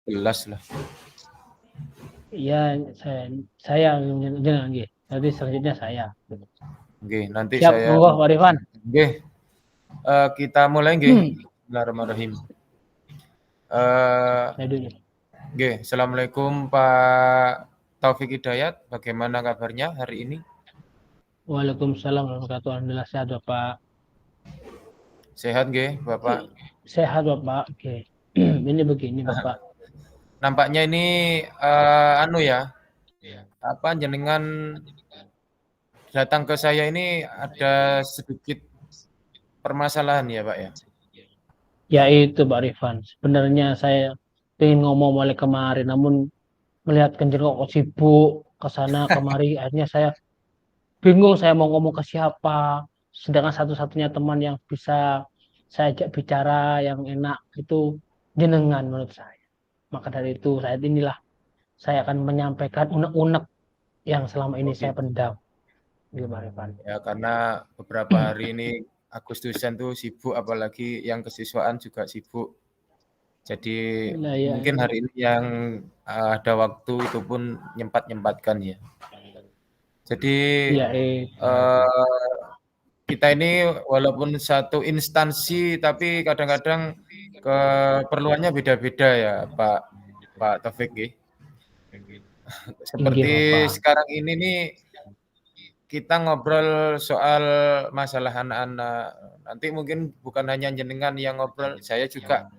Jelas lah. Iya, saya jenengan nggih. Nanti selanjutnya saya. Oke, nanti Siap, saya monggo Pak Rifan. oke. Kita mulai nggih. Bismillahirrahmanirrahim. Saya dulu. Oke, Assalamualaikum Pak Taufik Hidayat. Bagaimana kabarnya hari ini? Waalaikumsalam warahmatullahi wabarakatuh. Alhamdulillah sehat Bapak. Sehat nggih, Bapak? Sehat Bapak. Oke. Ini begini Bapak. Nampaknya ini anu ya, apa jenengan datang ke saya ini ada sedikit permasalahan ya, Pak ya? Ya itu Pak Rifan. Sebenarnya saya pengen ngomong mulai kemarin, namun melihat Kenjeng kok sibuk ke sana kemari, akhirnya saya bingung saya mau ngomong ke siapa. Sedangkan satu-satunya teman yang bisa saya ajak bicara yang enak itu jenengan menurut saya. Maka dari itu saat inilah saya akan menyampaikan unek-unek yang selama ini saya Oke. pendam. Gitu Pak Rifan. Ya karena beberapa hari ini Agustusan tuh sibuk, apalagi yang kesiswaan juga sibuk. Jadi Nah, ya, mungkin hari ini yang ada waktu itu pun nyempatkan ya. Jadi ya, kita ini walaupun satu instansi tapi kadang-kadang keperluannya beda-beda ya Pak Taufik nggih. inggih Seperti Bapak. sekarang ini nih kita ngobrol soal masalah anak-anak. Nanti mungkin bukan hanya jenengan yang ngobrol, saya juga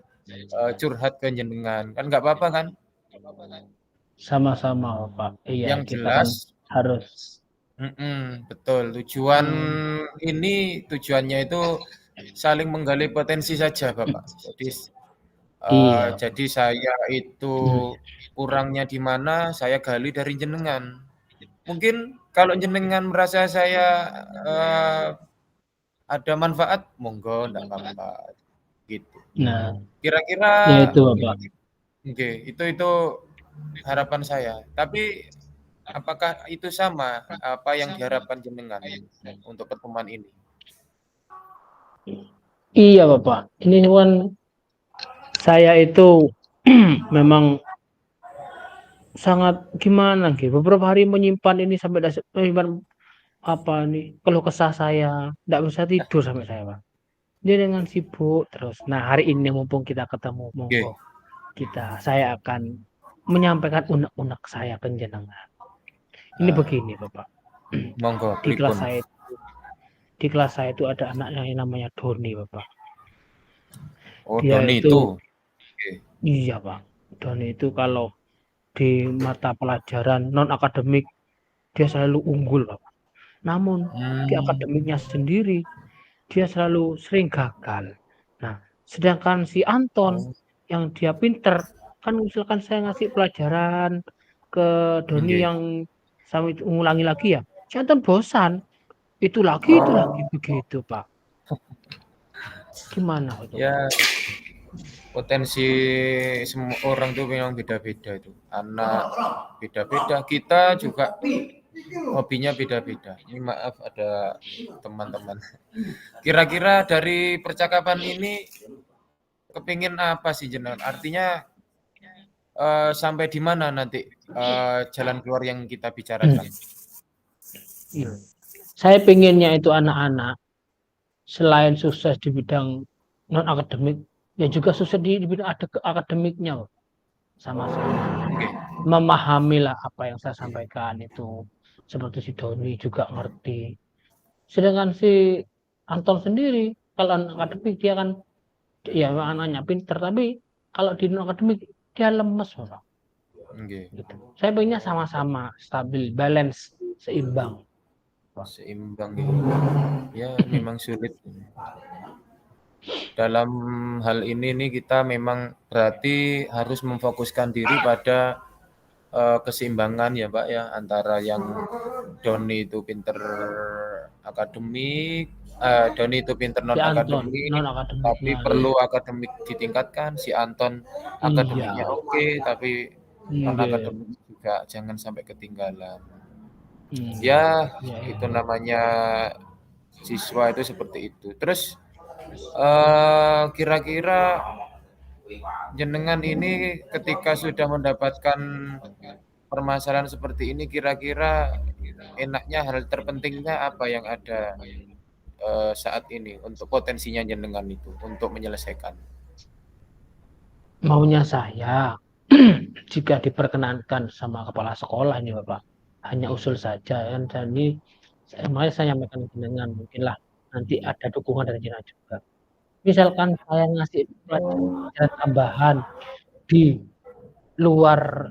curhat ke jenengan. Kan nggak apa-apa kan? Sama-sama Bapak. Iya, Yang kita kan jelas harus. betul. Tujuannya itu saling menggali potensi saja, Bapak. Iya. Jadi saya itu Hmm. kurangnya di mana, saya gali dari jenengan. Mungkin kalau jenengan merasa saya ada manfaat, monggo ndak apa-apa, gitu. Nah, Kira-kira ya itu Bapak. oke, itu harapan saya. Tapi apakah itu sama apa yang diharapkan jenengan untuk pertemuan ini? Iya Bapak. Ini kan saya itu memang sangat gimana gitu. Beberapa hari menyimpan ini sampai menyimpan apa nih keluh kesah saya. Tidak bisa tidur sampai saya Pak. Dia dengan sibuk terus. Nah hari ini mumpung kita ketemu, Oke, monggo saya akan menyampaikan unek-unek saya ke jenengan. Ini begini Bapak. monggo Di kelas pripun? saya di kelas saya itu ada anak yang namanya Doni Bapak. Oh, Dia Doni itu itu. Oke. iya Pak. Doni itu kalau di mata pelajaran non akademik dia selalu unggul Bapak. Namun di Hmm, akademiknya sendiri dia selalu sering gagal. Nah, sedangkan si Anton oh, yang dia pinter kan misalkan saya ngasih pelajaran ke Doni nggih. yang sama itu ngulangi lagi ya, si Anton bosan. Itu lagi Oh, begitu Pak. Gimana itu Pak? ya potensi semua orang tuh memang beda-beda itu. Anak beda-beda, kita juga hobinya beda-beda. Ini maaf ada teman-teman. Kira-kira dari percakapan ini kepingin apa sih jenengan? Artinya sampai di mana nanti jalan keluar yang kita bicarakan? Iya. Saya pengennya itu anak-anak selain sukses di bidang non akademik, ya juga sukses di bidang akademiknya loh. Sama-sama Oke, memahamilah apa yang saya sampaikan itu. Seperti si Doni juga ngerti. Sedangkan si Anton sendiri, kalau non akademik dia kan, ya anaknya pinter, tapi kalau di non akademik dia lemes Bapak. oke. Gitu. Saya pengennya sama-sama stabil, balance, seimbang. Seimbang ya. Ya memang sulit. Dalam hal ini nih kita memang berarti harus memfokuskan diri pada keseimbangan ya Pak ya antara yang Doni itu pinter akademik, Doni itu pinter Si non Anton akademik, non tapi akademiknya, perlu akademik ditingkatkan. Si Anton iya, akademiknya oke, tapi non iya, akademik juga jangan sampai ketinggalan. iya, Ya iya, itu iya. namanya siswa itu seperti itu. Terus kira-kira jenengan ini ketika sudah mendapatkan permasalahan seperti ini kira-kira enaknya hal terpentingnya apa yang ada saat ini untuk potensinya jenengan itu untuk menyelesaikan? Maunya saya jika diperkenankan sama kepala sekolah ini Bapak, hanya usul saja kan. Jadi makanya saya nyampaikan ke jenengan mungkinlah nanti ada dukungan dari jenengan juga. Misalkan saya ngasih pelajaran tambahan di luar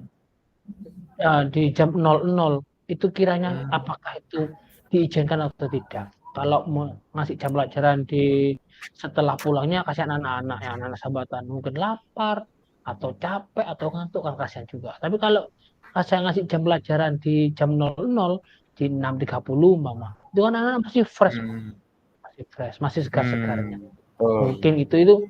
di jam 00 itu kiranya apakah itu diizinkan atau tidak? Kalau mau ngasih jam pelajaran di setelah pulangnya kasihan anak-anak yang anak sambatan mungkin lapar atau capek atau ngantuk kan kasihan juga. Tapi kalau saya ngasih jam pelajaran di jam 00 di 6.30 mama itu kan anak-anak masih fresh, Hmm. masih segar-segarnya. Oh. Mungkin itu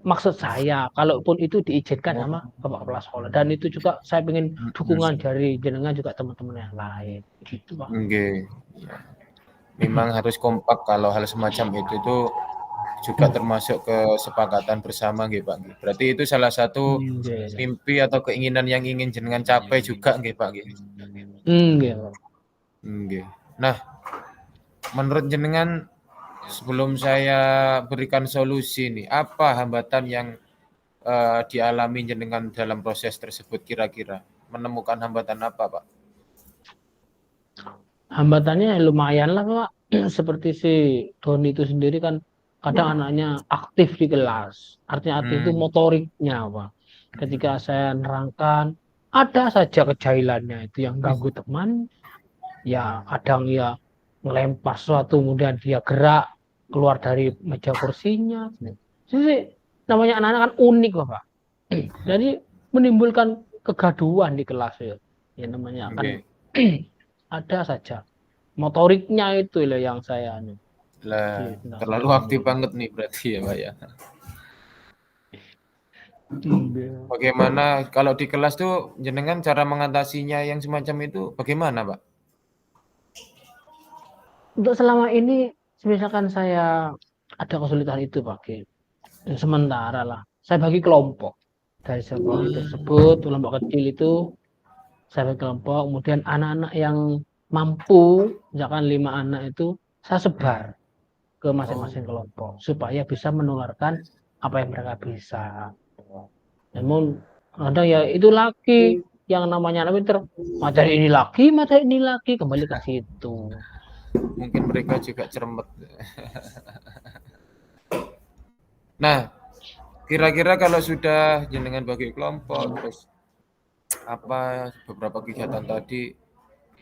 maksud saya, kalaupun itu diizinkan sama bapak kepala sekolah. Dan itu juga saya ingin dukungan dari jenengan juga teman-teman yang lain, gitu Pak. Nggih. Memang harus kompak kalau hal semacam itu juga termasuk kesepakatan bersama nggih Pak nggih. Berarti itu salah satu Nggih. mimpi atau keinginan yang ingin jenengan capai juga nggih Pak nggih. Nggih, Pak. Nggih. Nah, menurut jenengan sebelum saya berikan solusi nih, apa hambatan yang dialami jenengan dalam proses tersebut kira-kira? Menemukan hambatan apa, Pak? Hambatannya lumayan lah Pak. Seperti si Doni itu sendiri kan kadang anaknya aktif di kelas. Artinya aktif itu motoriknya Pak. Ketika saya nerangkan, ada saja kejailannya itu yang ganggu teman. Ya kadang ya ngelempar sesuatu kemudian dia gerak keluar dari meja kursinya. Jadi namanya anak-anak kan unik Pak. Jadi menimbulkan kegaduhan di kelas ya. Ya namanya kan ada saja. Motoriknya itu loh yang saya Lah, terlalu aktif banget nih berarti ya, Pak ya. Bagaimana kalau di kelas tuh jenengan cara mengatasinya yang semacam itu bagaimana, Pak? Untuk selama ini misalkan saya ada kesulitan itu Pak, sementara lah saya bagi kelompok dari sekolah tersebut, kelompok kecil itu saya bagi kelompok, kemudian anak-anak yang mampu misalkan 5 anak itu saya sebar ke masing-masing kelompok supaya bisa menularkan apa yang mereka bisa. Namun kadang ya itu lagi yang namanya anak pinter, materi ini lagi kembali ke situ. Mungkin mereka juga cermet. Nah, kira-kira kalau sudah jenengan bagi kelompok terus apa beberapa kegiatan tadi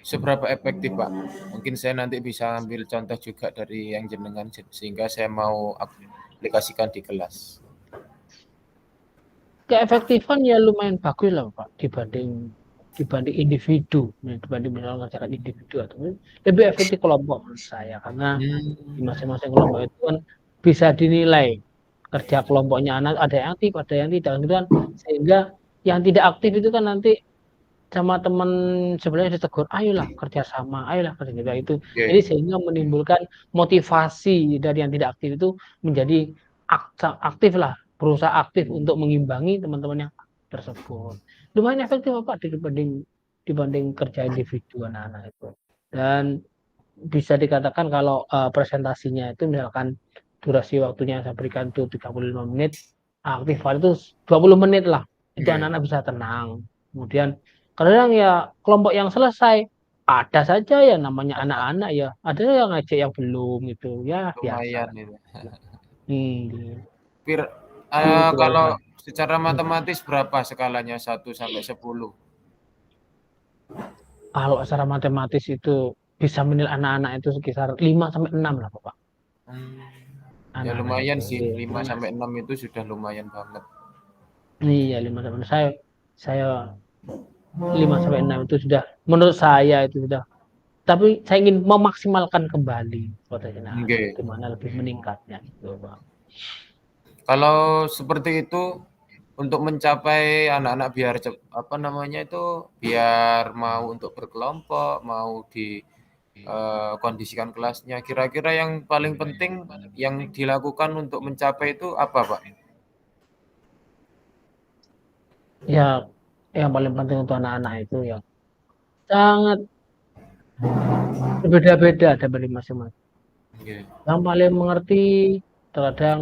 seberapa efektif Pak? Mungkin saya nanti bisa ambil contoh juga dari yang jenengan sehingga saya mau aplikasikan di kelas. Keefektifan ya lumayan bagus lah Pak dibanding individu, dibanding misalnya ngerjakan individu atau lebih efektif kelompok menurut saya karena di masing-masing kelompok itu kan bisa dinilai kerja kelompoknya anak ada yang aktif ada yang tidak gitu kan, sehingga yang tidak aktif itu kan nanti sama teman sebenarnya ditegur, ayolah kerjasama, ayolah kerja kita itu. Jadi sehingga menimbulkan motivasi dari yang tidak aktif itu menjadi aktif lah, berusaha aktif untuk mengimbangi teman-teman yang tersebut. Lumayan efektif Pak dibanding kerja individu anak-anak itu. Dan bisa dikatakan kalau presentasinya itu misalkan durasi waktunya saya berikan itu 35 menit, aktifan itu 20 menit lah. Itu anak-anak bisa tenang. Kemudian kadang ya kelompok yang selesai ada saja ya namanya anak-anak ya, ada yang ngajak yang belum gitu ya biasa. Lumayan itu. Kalau secara matematis berapa skalanya 1 sampai 10? Kalau secara matematis itu bisa menilai anak-anak itu sekitar 5 sampai 6 lah Bapak. Ya Anak-anak lumayan itu. sih, 5 sampai 6 itu sudah lumayan banget. Iya, 5 sampai 6. Saya 5 sampai 6 itu sudah menurut saya itu sudah. Tapi saya ingin memaksimalkan kembali potensi anak-anak, gimana lebih meningkatnya gitu, Pak. Kalau seperti itu untuk mencapai anak-anak biar apa namanya itu biar mau untuk berkelompok, mau di kondisikan kelasnya. Kira-kira yang paling penting yang dilakukan untuk mencapai itu apa, Pak? Ya, yang paling penting untuk anak-anak itu ya sangat berbeda-beda dari masing-masing. Nggih. Yang paling mengerti terkadang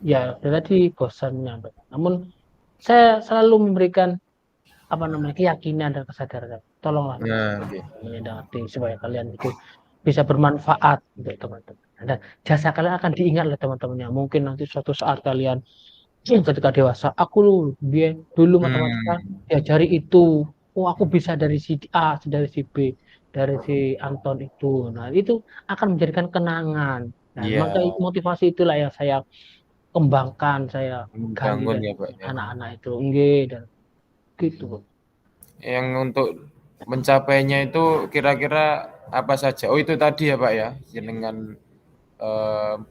ya dari tadi bosan menyampaikan. Namun saya selalu memberikan apa namanya keyakinan dan kesadaran. Tolonglah Nah, nggih. menindakati supaya kalian itu bisa bermanfaat untuk teman-teman. Dan jasa kalian akan diingat oleh teman-temannya. Mungkin nanti suatu saat kalian ketika dewasa, aku dia dulu matematika Hmm, diajari itu. Oh, aku bisa dari si A, dari si B, dari si Anton itu. Nah, itu akan menjadikan kenangan. Nah, iya, maka motivasi itulah yang saya kembangkan, saya gali membangun dari ya, Pak, ya. anak-anak itu. Nggih, dan gitu. Yang untuk mencapainya itu kira-kira apa saja? Oh, itu tadi ya, Pak, ya, jenengan,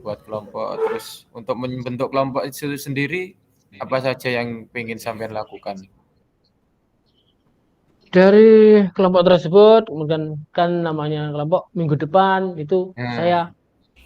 buat kelompok, terus untuk membentuk kelompok itu sendiri, apa saja yang pengen sampean lakukan? Dari kelompok tersebut, kemudian kan namanya kelompok minggu depan itu Nah, saya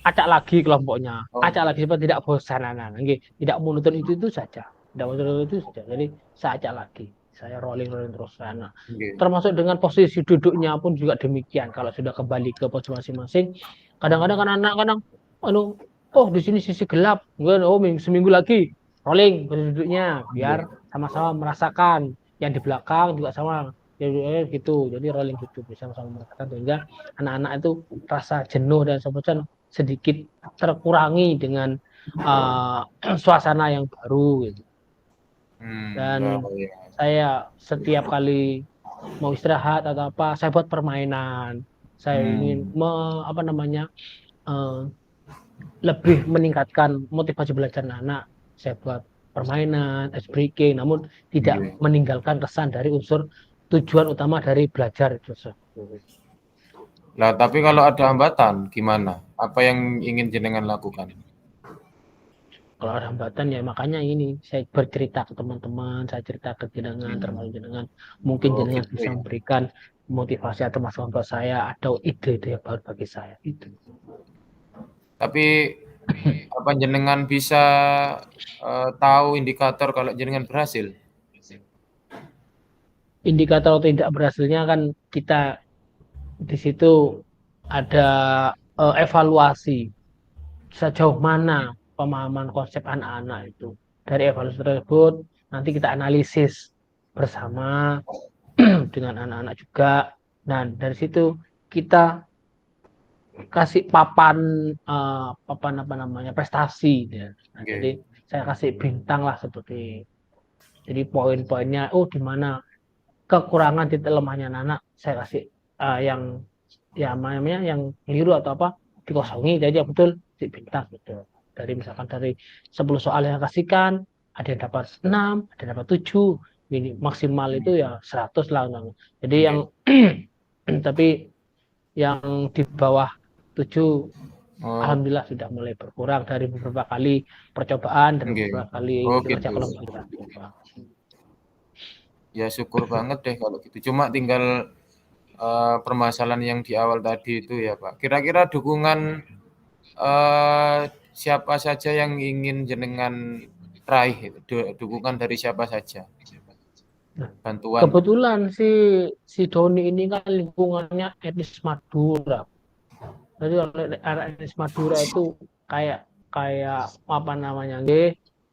acak lagi kelompoknya, oh, acak lagi supaya tidak bosan anak-anak, nggih. Tidak monoton itu saja, tidak monoton itu saja. Jadi saya acak lagi, saya rolling-rolling terus sana. nggih. Termasuk dengan posisi duduknya pun juga demikian. Kalau sudah kembali ke pos masing-masing, kadang-kadang kan anak kadang, anu, oh di sini sisi gelap, kemudian oh seminggu lagi rolling posisi duduknya, biar Nggih. sama-sama merasakan yang di belakang juga sama. Jadi gitu, jadi rolling gitu bisa sama-sama merasakan sehingga anak-anak itu rasa jenuh dan semacam sedikit terkurangi dengan uh, suasana yang baru gitu. Dan Oh, iya. saya setiap kali mau istirahat atau apa, saya buat permainan. Saya ingin Hmm, apa namanya uh, lebih meningkatkan motivasi belajar anak. Saya buat permainan, ice breaking, namun tidak nggih. meninggalkan kesan dari unsur tujuan utama dari belajar itu. Lah, tapi kalau ada hambatan gimana? Apa yang ingin jenengan lakukan? Kalau ada hambatan ya makanya ini saya bercerita ke teman-teman, saya cerita ke jenengan, Hmm, termasuk jenengan, mungkin oh jenengan gitu bisa ya. memberikan motivasi atau masukan ke saya atau ide-ide yang baru bagi saya. Itu. Tapi apa jenengan bisa, tahu indikator kalau jenengan berhasil? Indikator tidak berhasilnya kan kita di situ ada evaluasi sejauh mana pemahaman konsep anak-anak itu. Dari evaluasi tersebut nanti kita analisis bersama dengan anak-anak juga. Dan dari situ kita kasih papan papan apa namanya prestasi ya. Nah, jadi Nggih. saya kasih bintang lah seperti jadi poin-poinnya oh di mana kekurangan titik lemahnya anak saya kasih yang ya namanya yang keliru atau apa dikosongi jadi yang betul si bintang gitu. Dari misalkan dari 10 soal yang kasihkan ada yang dapat 6 ada yang dapat 7 ini maksimal itu Mmm, ya 100 lah. Jadi yang nggih. tapi yang di bawah 7 Oh, alhamdulillah sudah mulai berkurang dari beberapa kali percobaan dan nggih. beberapa kali Oh kerja gitu. kelompok kita coba. Ya syukur banget deh kalau gitu. Cuma tinggal, permasalahan yang di awal tadi itu ya, Pak. Kira-kira dukungan, siapa saja yang ingin jenengan raih itu? Dukungan dari siapa saja? Nah, Bantuan. kebetulan si Doni ini kan lingkungannya etnis Madura. Jadi anak etnis Madura itu kayak kayak apa namanya,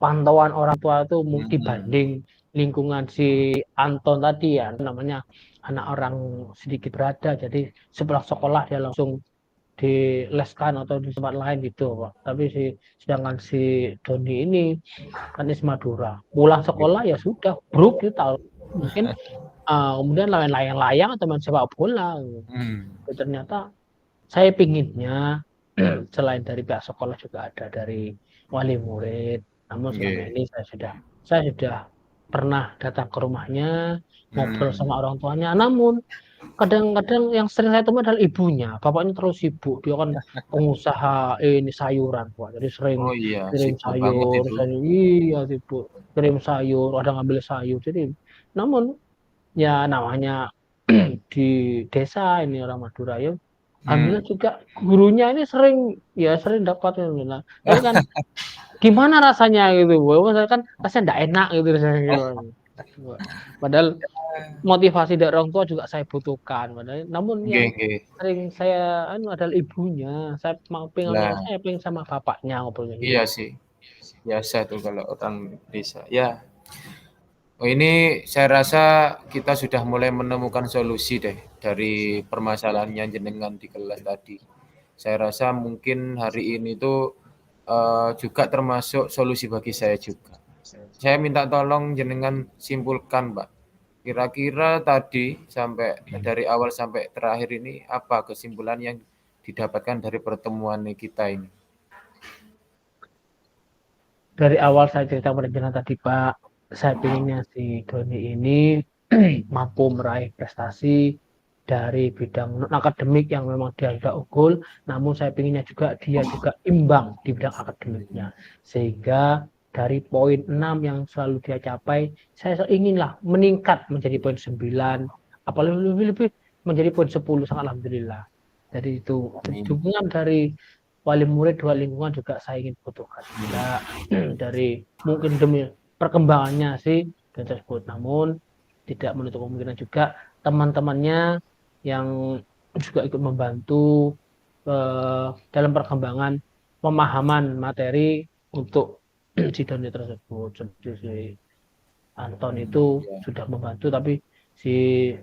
pantauan orang tua itu Mhm. dibanding lingkungan si Anton tadi ya namanya anak orang sedikit berada. Jadi setelah sekolah dia langsung dileskan atau di tempat lain gitu Pak. Tapi sedangkan si Doni ini kan is Madura. Pulang sekolah ya sudah, bruk gitu tahu. Mungkin kemudian layang-layang atau main sepak bola. Mmm, Ternyata saya pinginnya selain dari pihak sekolah juga ada dari wali murid. Namun selama nggih. ini saya sudah pernah datang ke rumahnya, ngobrol Mmm. sama orang tuanya. Namun kadang-kadang yang sering saya temui adalah ibunya. Bapaknya terlalu sibuk. Dia kan pengusaha ini sayuran, Pak. Jadi sering Oh iya, kirim sibuk banget sayur, itu. sayur. Iya, sibuk. Kirim sayur, ada ngambil sayur. Jadi, namun ya namanya di desa ini orang Madura ya. Mmm. Alhamdulillah juga gurunya ini sering dapat nah, tapi kan gimana rasanya gitu. Saya kan rasanya enggak enak gitu rasanya. Padahal motivasi dari orang tua juga saya butuhkan. Padahal, namun Nggih, yang nggih. sering saya adalah ibunya. Saya mau pengen Lah, saya pengen sama bapaknya ngobrolnya iya gitu. sih. Biasa tuh kalau orang desa. Ya, oh ini saya rasa kita sudah mulai menemukan solusi deh dari permasalahannya jenengan di kelas tadi. Saya rasa mungkin hari ini tuh juga termasuk solusi bagi saya juga. Saya minta tolong jenengan simpulkan, Mbak. Kira-kira tadi sampai dari awal sampai terakhir ini apa kesimpulan yang didapatkan dari pertemuan kita ini? Dari awal saya cerita pada jenengan tadi, Pak, saya pinginnya si Doni ini mampu meraih prestasi dari bidang non akademik yang memang dia sudah unggul, namun saya pinginnya juga dia juga imbang di bidang akademiknya. Sehingga dari poin 6 yang selalu dia capai, saya inginlah meningkat menjadi poin 9, apalagi lebih menjadi poin 10, sangat alhamdulillah. Jadi itu Amin. dukungan dari wali murid dua lingkungan juga saya ingin butuhkan juga dari mungkin demi perkembangannya sih dan tersebut, namun tidak menutup kemungkinan juga teman-temannya yang juga ikut membantu dalam perkembangan pemahaman materi untuk si Doni tersebut. Seperti si Anton itu Ya. sudah membantu, tapi si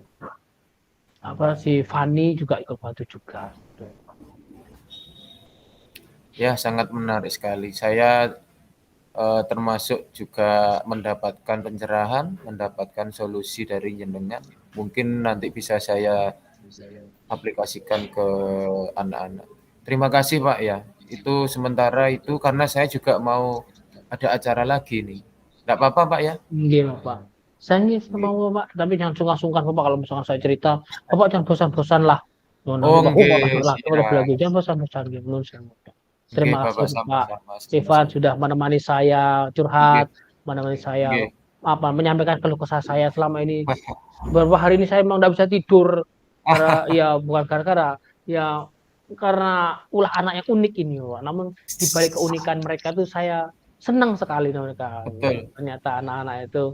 si Fani juga ikut bantu juga. Ya, sangat menarik sekali. Saya termasuk juga mendapatkan pencerahan, mendapatkan solusi dari jenengan. Mungkin nanti bisa saya aplikasikan ke anak-anak. Terima kasih Pak ya. Itu sementara itu karena saya juga mau ada acara lagi nih. Enggak apa-apa Pak ya? Iya, Bapak. Saya ini Nggih. mau Bapak, tapi jangan sungkan-sungkan Bapak kalau misalkan saya cerita. Bapak jangan bosan-bosan lah. Oh, nanti Oh Bapak, nggih, lagi, udah siap. belagu. Jangan bosan-bosan gitu. Menurut saya, Bapak. Nggih Terima kasih Bapak Bapak sama-sama, Stefan sama-sama. sudah menemani saya Nggih, curhat, menemani saya nggih. menyampaikan keluh kesah saya selama ini. Beberapa hari ini saya memang tidak bisa tidur karena ya bukan gara-gara ya karena ulah anak yang unik ini, Pak. Namun di balik keunikan mereka tuh saya senang sekali sama mereka. Betul. Ternyata anak-anak itu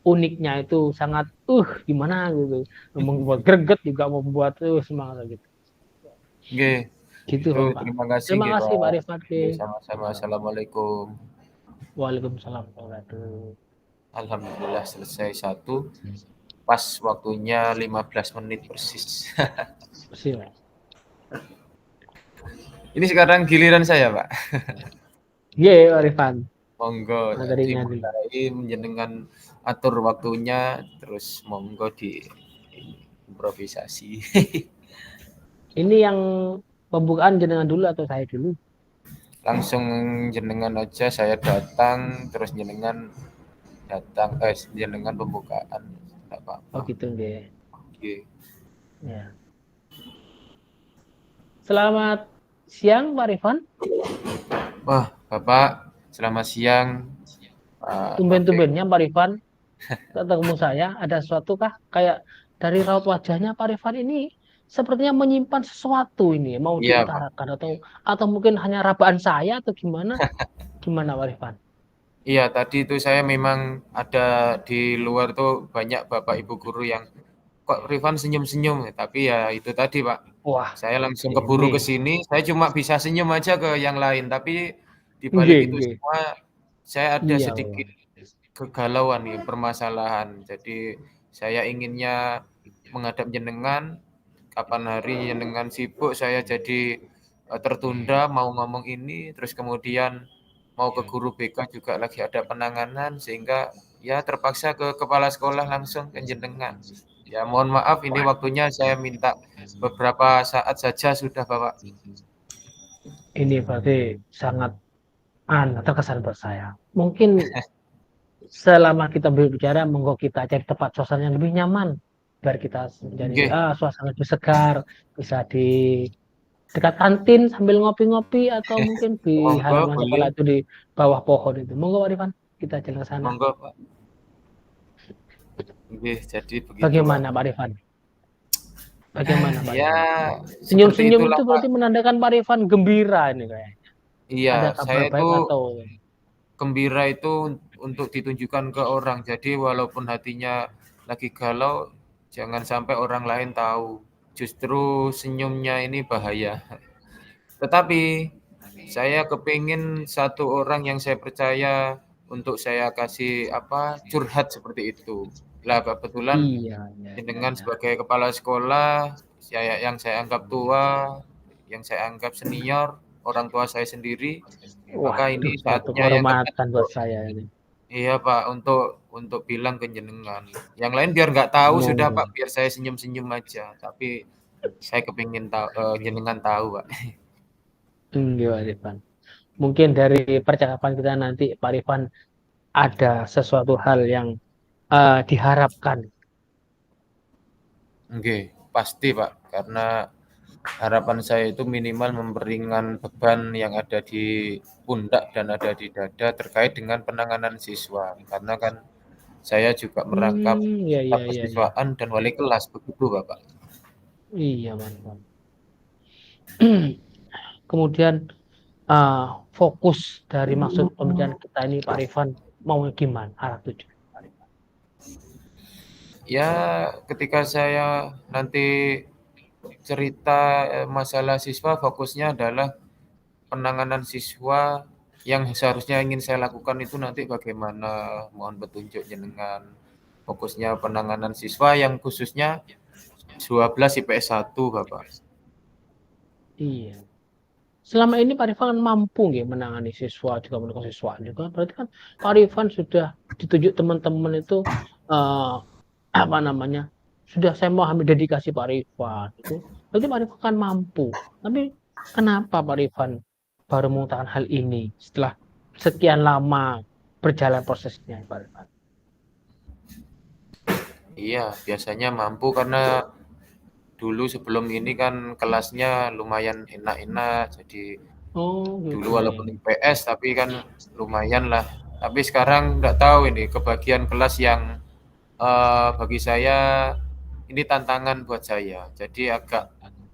uniknya itu sangat gimana gitu. Membuat greget juga membuat semangat gitu. Nggih. Gitu, Itu Pak. terima kasih Terima nggih kasih Pak. Pak Rifat. Nggih, sama-sama. Assalamualaikum. Waalaikumsalam warahmatullahi wabarakatuh. Alhamdulillah selesai satu. Pas waktunya 15 menit persis. Siap. Ini sekarang giliran saya, Pak. Ye, Pak Rifan. Monggo Materinya dulu. dimulai menjenengan atur waktunya terus monggo di improvisasi. Ini yang pembukaan jenengan dulu atau saya dulu? Langsung jenengan aja saya datang terus jenengan datang jenengan pembukaan enggak Oh apa-apa. gitu deh. Oke. Ya. Selamat siang Pak Rifan. Wah, Bapak, selamat siang. Pak Taufik. Tumben-tumbennya Pak Rifan ketemu saya. Ada sesuatu kah? Kayak dari raut wajahnya Pak Rifan ini sepertinya menyimpan sesuatu ini. Mau Iya, Pak. diutarakan atau mungkin hanya rabaan saya atau gimana? Gimana Pak Rifan? Iya, tadi itu saya memang ada di luar tuh banyak Bapak Ibu guru yang kok Rifan senyum-senyum, tapi ya itu tadi Pak, Wah, saya langsung keburu ini. ke sini, saya cuma bisa senyum aja ke yang lain, tapi di balik Nggih, itu nggih. semua saya ada Iya, sedikit Pak. kegalauan nih, permasalahan. Jadi saya inginnya menghadap jenengan, kapan hari jenengan sibuk saya jadi tertunda mau ngomong ini, terus kemudian mau ke guru BK juga lagi ada penanganan sehingga ya terpaksa ke kepala sekolah langsung ke jenengan. Ya mohon maaf ini Wah, waktunya saya minta beberapa saat saja sudah Bapak. ini berarti sangat terkesan buat saya. Mungkin selama kita berbicara, monggo kita cari tempat suasana yang lebih nyaman. Biar kita menjadi Nggih, suasana lebih segar, bisa di dekat kantin sambil ngopi-ngopi atau mungkin di monggo halaman boleh, sekolah itu di bawah pohon itu. Monggo Pak Rifan, kita jalan ke sana. monggo Pak. Nggih, jadi begitu Pak. Bagaimana Pak Rifan? Bagaimana Pak Ya Rifan? seperti Senyum-senyum itulah itu Pak. berarti menandakan Pak Rifan gembira ini kayak. Iya, Ada saya kabar itu baik atau gembira itu untuk ditunjukkan ke orang. Jadi walaupun hatinya lagi galau, jangan sampai orang lain tahu. Justru senyumnya ini bahaya. Tetapi saya kepingin satu orang yang saya percaya untuk saya kasih curhat seperti itu. Lah kebetulan Iya, iya, iya, dengan iya. sebagai kepala sekolah, yang saya anggap tua, yang saya anggap senior, orang tua saya sendiri, maka Waduh, ini suatu saatnya yang tepat kehormatan buat untuk saya ini. iya Pak, untuk bilang ke jenengan. Yang lain biar nggak tahu sudah Monggo. Pak, biar saya senyum-senyum aja. Tapi saya kepingin tahu, jenengan tahu Pak. Iya, Pak Rifan. Mungkin dari percakapan kita nanti, Pak Rifan, ada sesuatu hal yang diharapkan. Oke, pasti Pak, karena harapan saya itu minimal memperingan beban yang ada di pundak dan ada di dada terkait dengan penanganan siswa. Karena kan saya juga merangkap Iya, iya, iya, iya. kesiswaan dan wali kelas, begitu Bapak. Iya, Pak Rifan. Kemudian fokus dari maksud pembicaraan kita ini, Pak Rifan, mau gimana arah tujuan, Pak Rifan? Ya, ketika saya nanti cerita masalah siswa, fokusnya adalah penanganan siswa yang seharusnya ingin saya lakukan itu nanti bagaimana, mohon petunjuk jenengan. Fokusnya penanganan siswa yang khususnya 12 IPS 1, Bapak. Iya. Selama ini Pak Rifan kan mampu nggih menangani siswa juga mendukung siswa juga. Berarti kan Pak Rifan sudah ditunjuk teman-teman itu eh, apa namanya? Sudah saya memahami dedikasi Pak Rifan itu. Berarti Pak Rifan kan mampu. Tapi kenapa Pak Rifan baru mengutakan hal ini setelah sekian lama berjalan prosesnya, Pak Rifan? Iya, biasanya mampu karena dulu sebelum ini kan kelasnya lumayan enak-enak, jadi Oh dulu gitu ya. walaupun IPS tapi kan lumayan lah. Tapi sekarang nggak tahu ini kebagian kelas yang bagi saya ini tantangan buat saya. Jadi agak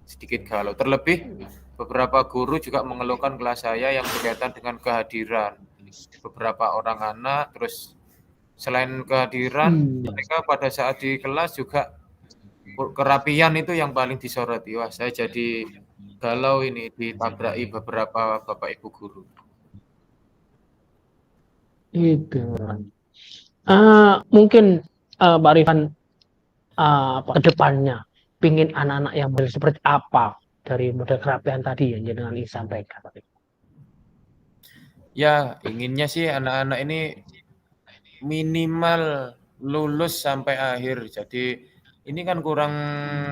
sedikit galau. Terlebih beberapa guru juga mengeluhkan kelas saya yang berkaitan dengan kehadiran beberapa orang anak. Terus selain kehadiran, Iya. mereka pada saat di kelas juga kerapian itu yang paling disoroti. Wah, saya jadi galau ini ditabrak beberapa bapak ibu guru. Itu. Mungkin Pak Rifan ke depannya pingin anak-anak yang model seperti apa dari model kerapian tadi yang dengan ingin sampaikan. Ya, inginnya sih anak-anak ini minimal lulus sampai akhir. Jadi ini kan kurang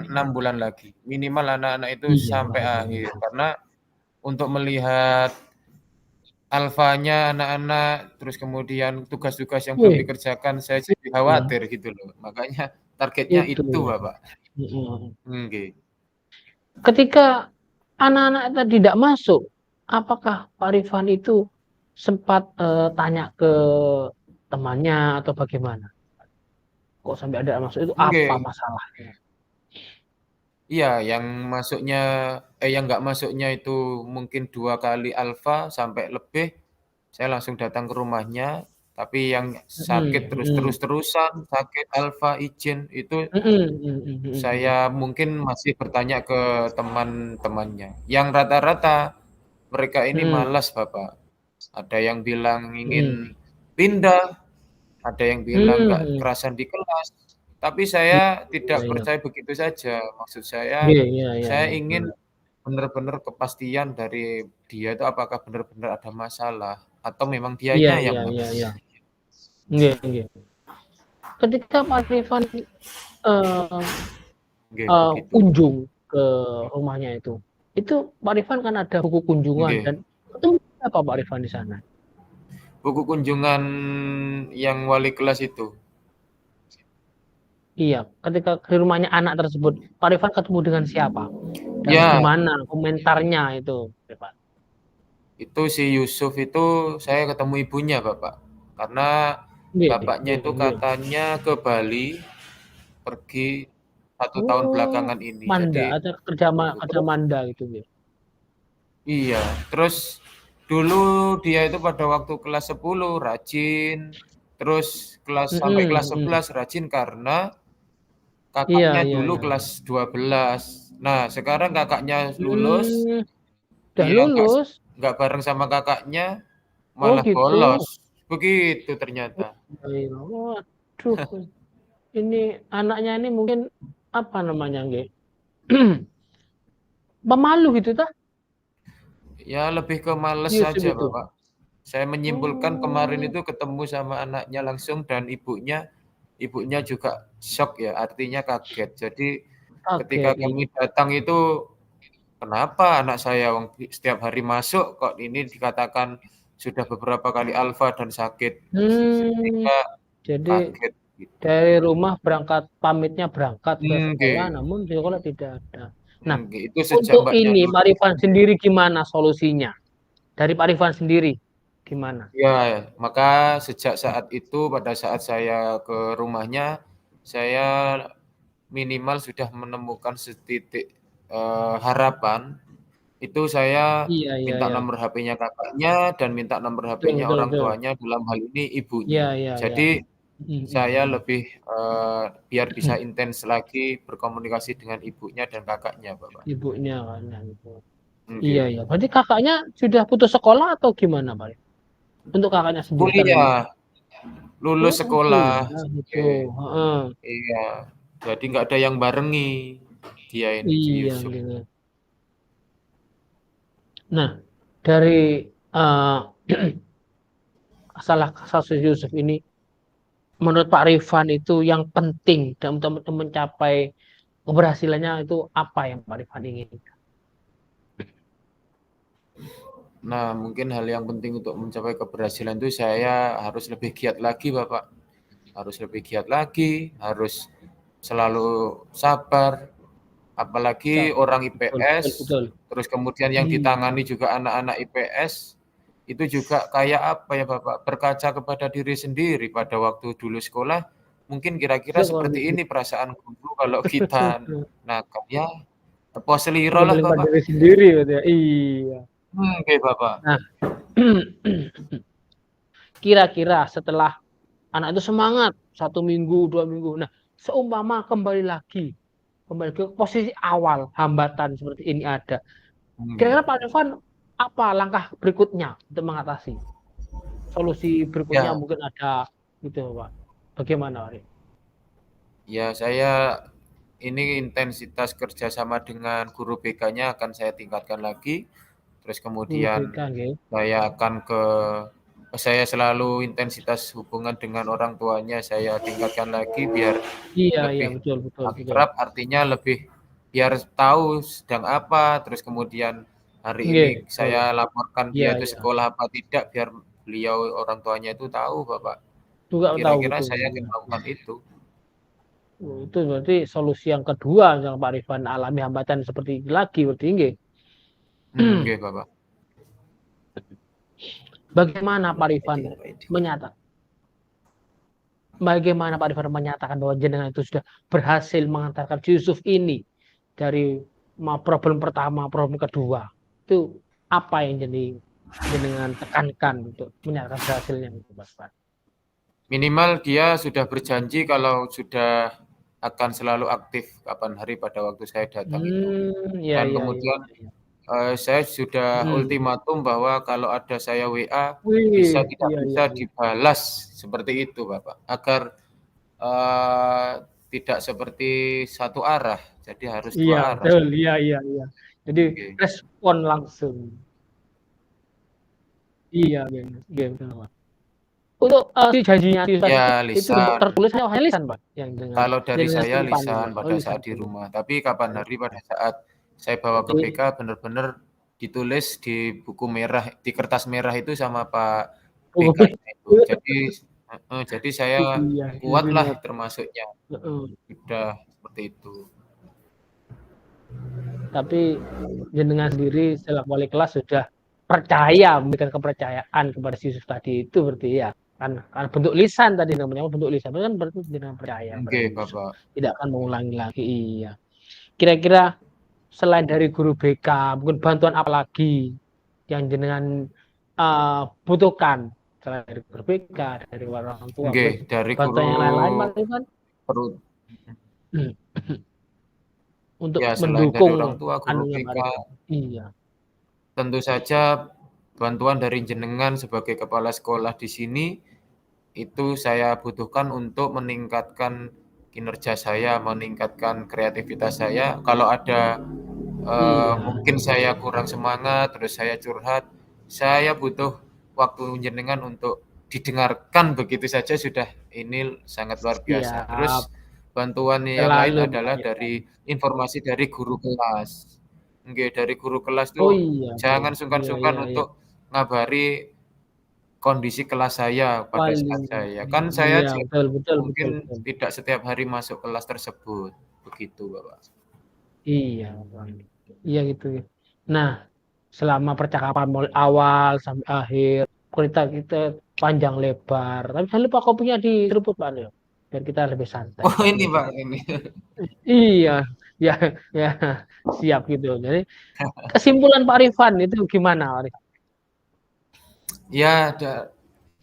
6 bulan lagi. Minimal anak-anak itu Iya, sampai Pak Rifan. akhir. Karena untuk melihat alfanya anak-anak, terus kemudian tugas-tugas yang belum Wih, dikerjakan, saya jadi ya, khawatir gitu loh. Makanya targetnya itu. itu, Bapak. Mm. Nggih. Ketika anak-anak itu tidak masuk, apakah Pak Rifan itu sempat tanya ke temannya atau bagaimana? Kok sampai ada masuk itu apa Nggih. masalahnya? Iya, yang nggak masuknya itu mungkin 2 kali alfa sampai lebih, saya langsung datang ke rumahnya, tapi yang sakit Mm, terus mm, terus-terusan, sakit alfa izin, itu mm, mm, mm, mm, saya mungkin masih bertanya ke teman-temannya. Yang rata-rata mereka ini mm, malas, Bapak. Ada yang bilang ingin mm, pindah, ada yang mm, bilang nggak mm. kerasan di kelas, tapi Iya, saya tidak iya, percaya begitu saja. Maksud saya, iya, iya, iya, saya iya. ingin benar-benar kepastian dari dia itu apakah benar-benar ada masalah atau memang Iya, dianya iya, yang iya, malas. iya. Iya, iya. Ketika Pak Rifan eh, Nggih, begitu. kunjung ke rumahnya itu Pak Rifan kan ada buku kunjungan dan Nggih. ketemu apa Pak Rifan di sana? Buku kunjungan yang wali kelas itu. Iya, ketika ke rumahnya anak tersebut, Pak Rifan ketemu dengan siapa dan Ya, gimana komentarnya itu, Rifan? itu si Yusuf itu saya ketemu ibunya, Bapak. Karena Iya, bapaknya iya, itu iya. katanya ke Bali pergi 1 tahun Oh, belakangan ini. Manda, Jadi ada itu kerja terus Manda gitu ya. iya, terus Dulu dia itu pada waktu kelas 10 rajin, terus sampai kelas 11 rajin karena Iya, kakaknya iya, dulu iya. kelas 12. Nah, sekarang kakaknya lulus, Udah dia lulus. nggak bareng sama kakaknya, Oh malah gitu. bolos. Begitu ternyata. Iya. Waduh, ini anaknya ini mungkin apa namanya, nggih? Pemalu gitu tah? Ya lebih ke males Yusuf saja, itu. Bapak. Saya menyimpulkan kemarin Oh, itu ketemu sama anaknya langsung dan ibunya juga shock ya, artinya kaget. Jadi ketika kaget. Iya. kami datang itu, kenapa anak saya setiap hari masuk kok ini dikatakan sudah beberapa kali alfa dan sakit. Hmm, Sehingga jadi kaget gitu. dari rumah pamitnya berangkat ke sekolah, Nggih, namun di sekolah tidak ada. Nah, nggih, itu sejak untuk Mbaknya ini Pak lulus. Rifan sendiri gimana solusinya? Dari Pak Rifan sendiri gimana? Ya, maka sejak saat itu pada saat saya ke rumahnya, saya minimal sudah menemukan setitik, harapan, itu saya Iya, iya, minta iya. nomor HP-nya kakaknya dan minta nomor Betul, HP-nya betul, orang betul. tuanya, dalam hal ini Iya, ibunya. iya, iya. Jadi saya Mhm. lebih, biar bisa intens lagi berkomunikasi dengan ibunya dan kakaknya, Bapak. Ibunya kan yang itu. Iya, Nggih. iya. Berarti kakaknya sudah putus sekolah atau gimana, Pak? Untuk kakaknya sendiri terlebih. Kuliah, lulus Oh, sekolah, kuliah gitu. oke. Heeh. Iya, jadi nggak ada yang barengi dia ini, si Iya, Yusuf. gitu. Nah, dari eh salah kasus Yusuf ini, menurut Pak Rifan itu yang penting dan untuk mencapai keberhasilannya itu apa yang Pak Rifan ingin? Nah, mungkin hal yang penting untuk mencapai keberhasilan itu saya harus lebih giat lagi, Bapak. Harus lebih giat lagi, harus selalu sabar, apalagi Sabar. orang Betul, betul, IPS, betul. terus kemudian yang Iya. ditangani juga anak-anak IPS, itu juga kayak apa ya, Bapak, berkaca kepada diri sendiri pada waktu dulu sekolah, mungkin kira-kira seperti ini perasaan guru kalau kita nakal, ya apa seliro lah, Menyebelin Bapak. diri sendiri gitu ya. Iya. Oke, Bapak. Nah, kira-kira setelah anak itu semangat 1 minggu, 2 minggu. Nah, seumpama kembali ke posisi awal, hambatan seperti ini ada. Oke. Kira-kira Pak Irfan apa langkah berikutnya untuk mengatasi? Solusi berikutnya Ya, mungkin ada gitu, Pak. Bagaimana, Pak? ya saya ini intensitas kerjasama dengan guru BK-nya akan saya tingkatkan lagi. Terus Guru kemudian BK, nggih. saya selalu intensitas hubungan dengan orang tuanya saya tingkatkan lagi biar Iya, iya, lebih betul, betul, betul. akrab, artinya lebih biar tahu sedang apa, terus kemudian hari Nggih, ini betul. saya laporkan Iya, dia itu iya. sekolah apa tidak, biar beliau orang tuanya itu tahu, Bapak. Juga tahu Kira-kira betul. saya akan Iya. melakukan itu. Itu berarti solusi yang kedua yang Pak Rifan alami hambatan seperti ini lagi berarti nggih. Nggih, Bapak. Bagaimana Pak Rifan menyatakan bahwa jenengan itu sudah berhasil mengantarkan Yusuf ini dari problem pertama, problem kedua. Itu apa yang jadi jenengan tekankan untuk menyatakan berhasilnya itu, Pak? Minimal dia sudah berjanji kalau sudah akan selalu aktif kapan hari pada waktu saya datang itu. Ya, Dan ya, ya, kemudian ya. saya sudah Hmm. ultimatum bahwa kalau ada saya WA Wih, bisa tidak iya, iya, bisa iya. dibalas seperti itu, Bapak. Agar tidak seperti satu arah, jadi harus Iya, dua arah. betul. Iya, iya, iya. Jadi Oke. respon langsung. Iya, iya, iya, betul, Pak. Untuk si janjinya si Ustaz Ya itu bentuk lisan. tertulis atau hanya lisan, Pak? Yang dengan Kalau dari jenengan saya simpan itu, lisan Pak. Oh, pada lisan saat di dulu. rumah, tapi kapan hari pada saat saya bawa ke Berarti BK benar-benar ditulis di buku merah, di kertas merah itu sama Pak BK-nya itu. Jadi saya iya, kuat lah benar. termasuknya, Heeh. udah seperti itu. Tapi jenengan sendiri setelah wali kelas sudah percaya, memberikan kepercayaan kepada si Yusuf tadi itu berarti ya. Kan bentuk lisan tadi namanya bentuk lisan. Itu kan berarti jenengan percaya kepada Oke, Yusuf. Bapak. Tidak akan mengulangi lagi. Iya. Kira-kira selain dari guru BK, mungkin bantuan apa lagi yang jenengan butuhkan selain dari guru BK, dari orang tua, Nggih, dari bantuan guru yang lain-lain, Pak Rifan, perlu untuk ya selain dari mendukung orang tua, guru anunya Pak BK, Rifan. Iya, tentu saja bantuan dari jenengan sebagai kepala sekolah di sini itu saya butuhkan untuk meningkatkan kinerja saya, meningkatkan kreativitas saya. Kalau ada iya, mungkin saya kurang semangat, terus saya curhat, saya butuh waktu jenengan untuk didengarkan begitu saja sudah ini sangat luar biasa. siap, Terus bantuan yang lain selalu Pak adalah Rifan. dari informasi dari guru kelas. Nggih, dari guru kelas Oh tuh iya, bro, jangan iya, iya, sungkan-sungkan iya, untuk ngabari kondisi kelas saya pada paling, saat saya. Kan saya iya, betul, betul, betul, mungkin betul. tidak setiap hari masuk kelas tersebut, begitu Bapak. Iya, Bang. Iya gitu. Nah, selama percakapan mulai awal sampai akhir, cerita kita panjang lebar. Tapi jangan lupa kopinya diseruput, Pak Leo, biar kita lebih santai. Oh ini Pak, ini. Iya, ya, ya, siap gitu. Jadi kesimpulan Pak Rifan itu gimana, Pak Rifan? Ya,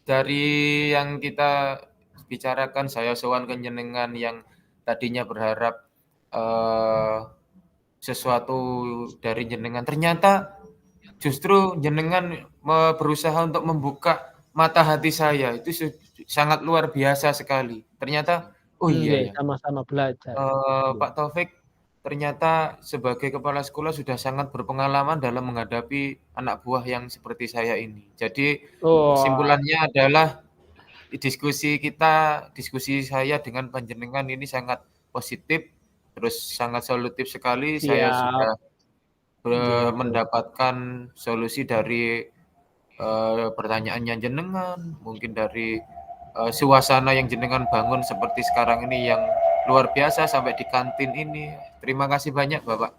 dari yang kita bicarakan, saya sowan ke jenengan yang tadinya berharap eh, sesuatu dari jenengan, ternyata justru jenengan berusaha untuk membuka mata hati saya. Itu sangat luar biasa sekali. Ternyata, oh iya Nggih, ya, sama-sama belajar. Nggih. Pak Taufik ternyata sebagai kepala sekolah sudah sangat berpengalaman dalam menghadapi anak buah yang seperti saya ini. Jadi Oh, kesimpulannya adalah diskusi saya dengan panjenengan ini sangat positif, terus sangat solutif sekali. Saya siap sudah gitu. mendapatkan solusi dari pertanyaannya jenengan, mungkin dari suasana yang jenengan bangun seperti sekarang ini yang luar biasa sampai di kantin ini. Terima kasih banyak, Bapak.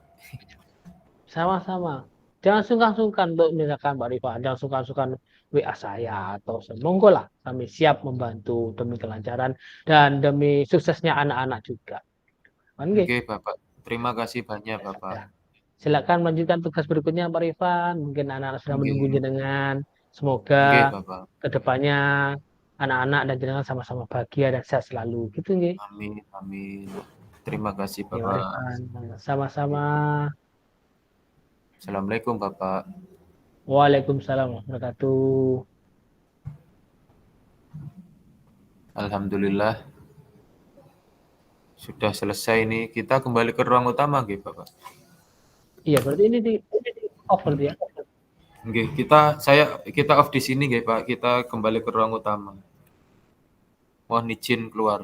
Sama-sama. Jangan sungkan-sungkan untuk misalkan Mbak Rifa, jangan sungkan-sungkan WA saya atau monggo lah kami siap membantu demi kelancaran dan demi suksesnya anak-anak juga. Oke, Oke, Bapak. Terima kasih banyak, Bapak. ya. Silakan melanjutkan tugas berikutnya Pak Rifan. Mungkin anak-anak sudah menunggu Oke, jenengan. oke, Semoga Bapak. kedepannya anak-anak dan jenengan sama-sama bahagia dan sehat selalu. Gitu nggih. Amin, amin. Terima kasih, Ya Pak Bapak. Rifan. Sama-sama. Assalamualaikum, Bapak. Waalaikumsalam warahmatullahi wabarakatuh. Alhamdulillah sudah selesai nih. Kita kembali ke ruang utama, nggih, Bapak. Iya, berarti ini di off berarti ya. Nggih, kita off di sini, nggih, Pak. Kita kembali ke ruang utama. Mohon izin keluar.